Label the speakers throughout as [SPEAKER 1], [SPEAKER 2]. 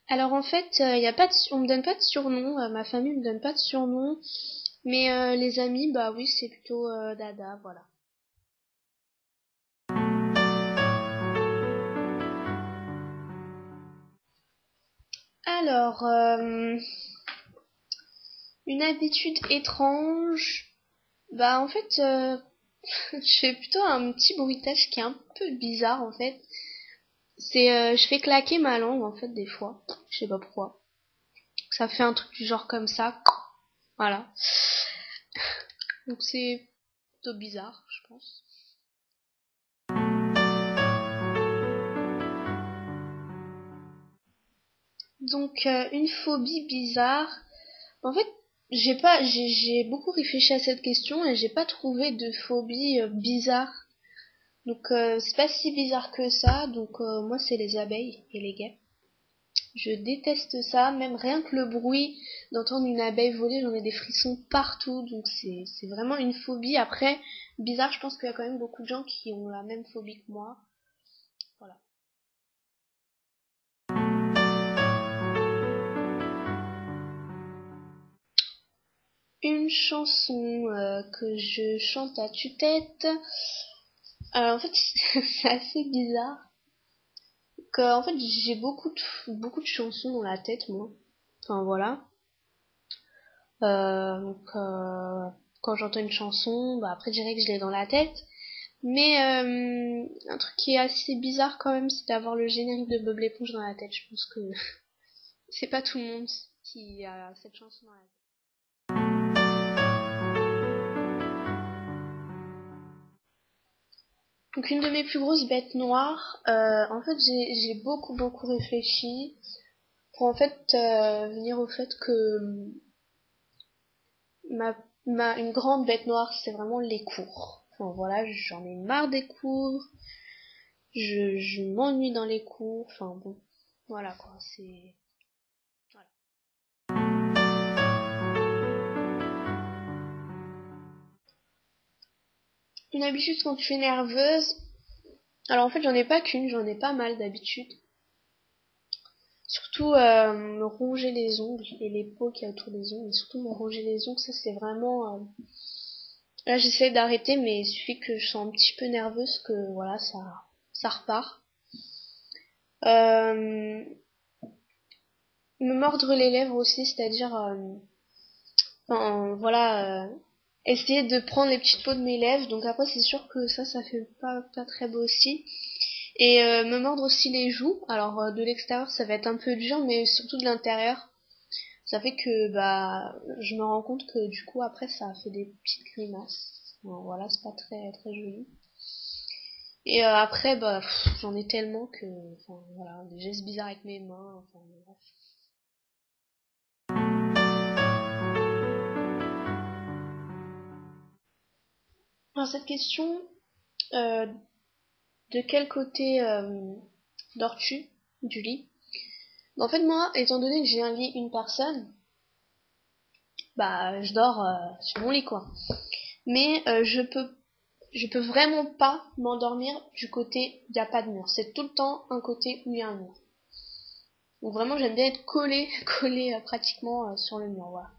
[SPEAKER 1] Alors en fait, y a pas de, on me donne pas de surnom, ma famille me donne pas de surnom, mais les amis, bah oui, c'est plutôt Dada, voilà. Alors, une habitude étrange, bah en fait, je fais plutôt un petit bruitage qui est un peu bizarre en fait. C'est, je fais claquer ma langue en fait des fois, je sais pas pourquoi. Ça fait un truc du genre comme ça, voilà. Donc c'est plutôt bizarre, je pense. Donc une phobie bizarre. En fait, j'ai beaucoup réfléchi à cette question et j'ai pas trouvé de phobie bizarre. Donc c'est pas si bizarre que ça. Donc moi c'est les abeilles et les guêpes. Je déteste ça, même rien que le bruit d'entendre une abeille voler, j'en ai des frissons partout. Donc c'est vraiment une phobie. Après, bizarre, je pense qu'il y a quand même beaucoup de gens qui ont la même phobie que moi. Voilà. Une chanson que je chante à tue-tête. En fait, c'est assez bizarre. En fait, j'ai beaucoup de chansons dans la tête, moi. Enfin, voilà. Donc, quand j'entends une chanson, bah après, je dirais que je l'ai dans la tête. Mais un truc qui est assez bizarre quand même, c'est d'avoir le générique de Bob l'éponge dans la tête. Je pense que c'est pas tout le monde qui a cette chanson dans la tête. Donc une de mes plus grosses bêtes noires, en fait j'ai beaucoup réfléchi pour en fait venir au fait que une grande bête noire c'est vraiment les cours. Enfin voilà, j'en ai marre des cours, je m'ennuie dans les cours, enfin bon, voilà quoi, c'est... Voilà. Une habitude quand tu es nerveuse, alors en fait j'en ai pas qu'une, j'en ai pas mal d'habitudes. Surtout me ronger les ongles et les peaux qu'il y a autour des ongles, et surtout me ronger les ongles, ça c'est vraiment... Là j'essaie d'arrêter mais il suffit que je sois un petit peu nerveuse que voilà ça repart. Euh, Me mordre les lèvres aussi, c'est-à-dire enfin, voilà essayer de prendre les petites peaux de mes lèvres. Donc après c'est sûr que ça fait pas très beau aussi. Et me mordre aussi les joues. Alors de l'extérieur ça va être un peu dur mais surtout de l'intérieur. Ça fait que bah je me rends compte que du coup après ça fait des petites grimaces. Bon, voilà, c'est pas très joli. Et après bah j'en ai tellement que enfin voilà, des gestes bizarres avec mes mains, enfin bref. Alors cette question, euh, de quel côté dors-tu du lit? En fait moi, étant donné que j'ai un lit une personne, bah je dors sur mon lit quoi. Mais je peux vraiment pas m'endormir du côté où il n'y a pas de mur. C'est tout le temps un côté où il y a un mur. Donc vraiment j'aime bien être collée, collée pratiquement sur le mur, voilà.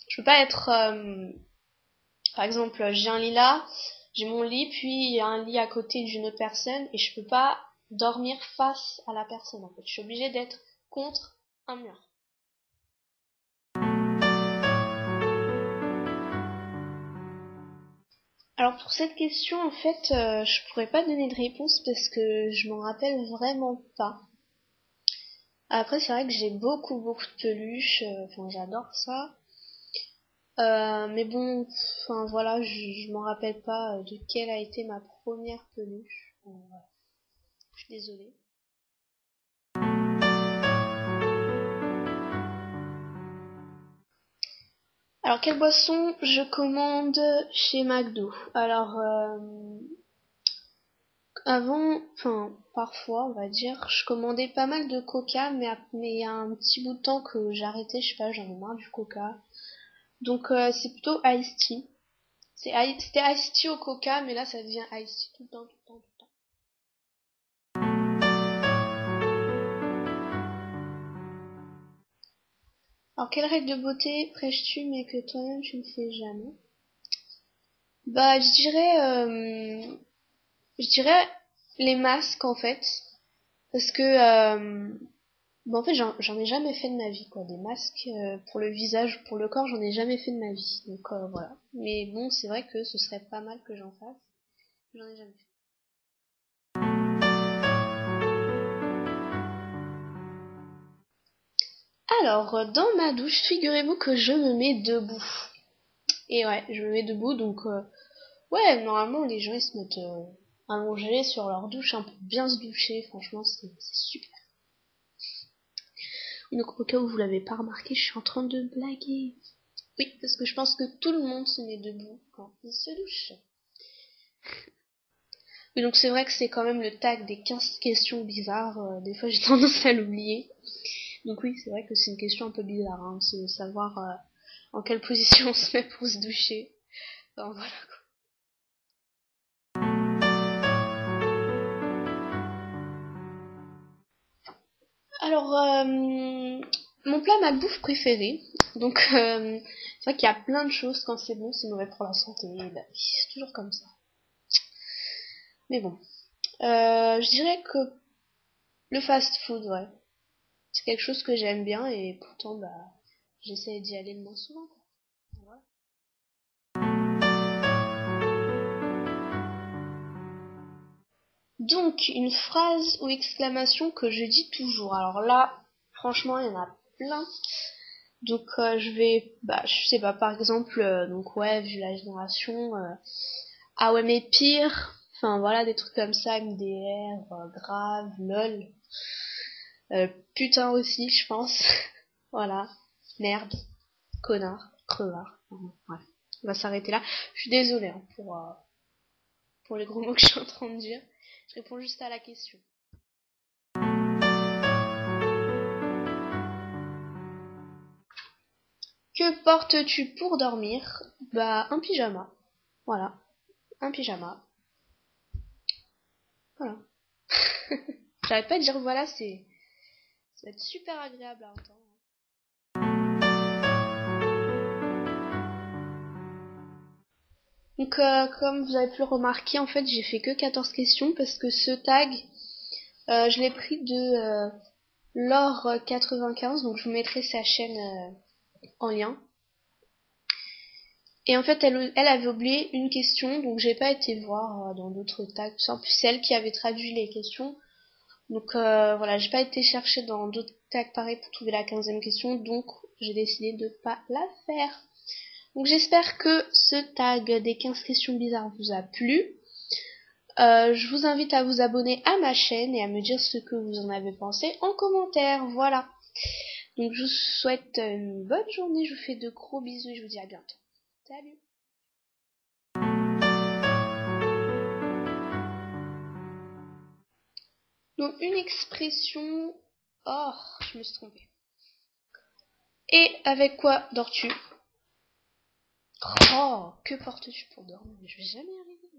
[SPEAKER 1] Je peux pas être par exemple j'ai un lit là, j'ai mon lit, puis il y a un lit à côté d'une autre personne et je peux pas dormir face à la personne en fait. Je suis obligée d'être contre un mur. Alors pour cette question en fait je pourrais pas donner de réponse parce que je m'en rappelle vraiment pas. Après c'est vrai que j'ai beaucoup de peluches, enfin j'adore ça. Mais bon, enfin voilà, je m'en rappelle pas de quelle a été ma première peluche. Voilà. Je suis désolée. Alors quelle boisson je commande chez McDo? Alors avant, enfin parfois on va dire, je commandais pas mal de Coca, mais il y a un petit bout de temps que j'ai arrêté, je sais pas, j'en ai marre du Coca. Donc c'est plutôt Ice Tea. C'était Ice Tea au Coca, mais là ça devient Ice Tea tout le temps. Alors, quelle règle de beauté prêches-tu mais que toi-même tu ne fais jamais? Bah, je dirais les masques en fait, parce que bon, en fait j'en ai jamais fait de ma vie quoi, des masques pour le visage, pour le corps, j'en ai jamais fait de ma vie, donc voilà. Mais bon, c'est vrai que ce serait pas mal que j'en fasse, j'en ai jamais fait. Alors, dans ma douche, figurez-vous que je me mets debout. Et ouais, je me mets debout, donc ouais, normalement les gens ils se mettent allongés sur leur douche, hein, pour bien se doucher, franchement c'est super. Donc au cas où vous l'avez pas remarqué, je suis en train de blaguer. Oui, parce que je pense que tout le monde se met debout quand il se douche. Mais donc c'est vrai que c'est quand même le tag des 15 questions bizarres, des fois j'ai tendance à l'oublier. Donc oui, c'est vrai que c'est une question un peu bizarre, hein, c'est de savoir en quelle position on se met pour se doucher. Enfin, voilà quoi. Alors, mon plat malbouffe préféré. Donc, c'est vrai qu'il y a plein de choses, quand c'est bon, c'est mauvais pour la santé. Bah, oui, c'est toujours comme ça. Mais bon. Je dirais que le fast-food, ouais. C'est quelque chose que j'aime bien et pourtant, bah, j'essaie d'y aller le moins souvent, quoi. Voilà. Donc, une phrase ou exclamation que je dis toujours. Alors là, franchement, il y en a plein. Donc, bah, je sais pas, par exemple, donc ouais, vu la génération, ah ouais, mais pire. Enfin, voilà, des trucs comme ça, MDR, grave, lol. Putain aussi, je pense. Voilà. Merde. Connard. Crevard. Ouais. On va s'arrêter là. Je suis désolée hein, pour les gros mots que je suis en train de dire. Je réponds juste à la question. Que portes-tu pour dormir? Bah, un pyjama. Voilà. Un pyjama. Voilà. J'arrête pas de dire voilà, ça va être super agréable à entendre. Donc, comme vous avez pu le remarquer, en fait, j'ai fait que 14 questions parce que ce tag, je l'ai pris de Laure95, donc je vous mettrai sa chaîne en lien. Et en fait, elle avait oublié une question, donc j'ai pas été voir dans d'autres tags. En plus, c'est elle qui avait traduit les questions. Donc voilà, j'ai pas été chercher dans d'autres tags pareils pour trouver la 15e question, donc j'ai décidé de pas la faire. Donc j'espère que ce tag des 15 questions bizarres vous a plu. Je vous invite à vous abonner à ma chaîne et à me dire ce que vous en avez pensé en commentaire. Voilà. Donc je vous souhaite une bonne journée, je vous fais de gros bisous et je vous dis à bientôt. Salut. Donc une expression... Oh, je me suis trompée. Et avec quoi dors-tu? Oh, que portes-tu pour dormir? Je vais jamais y arriver.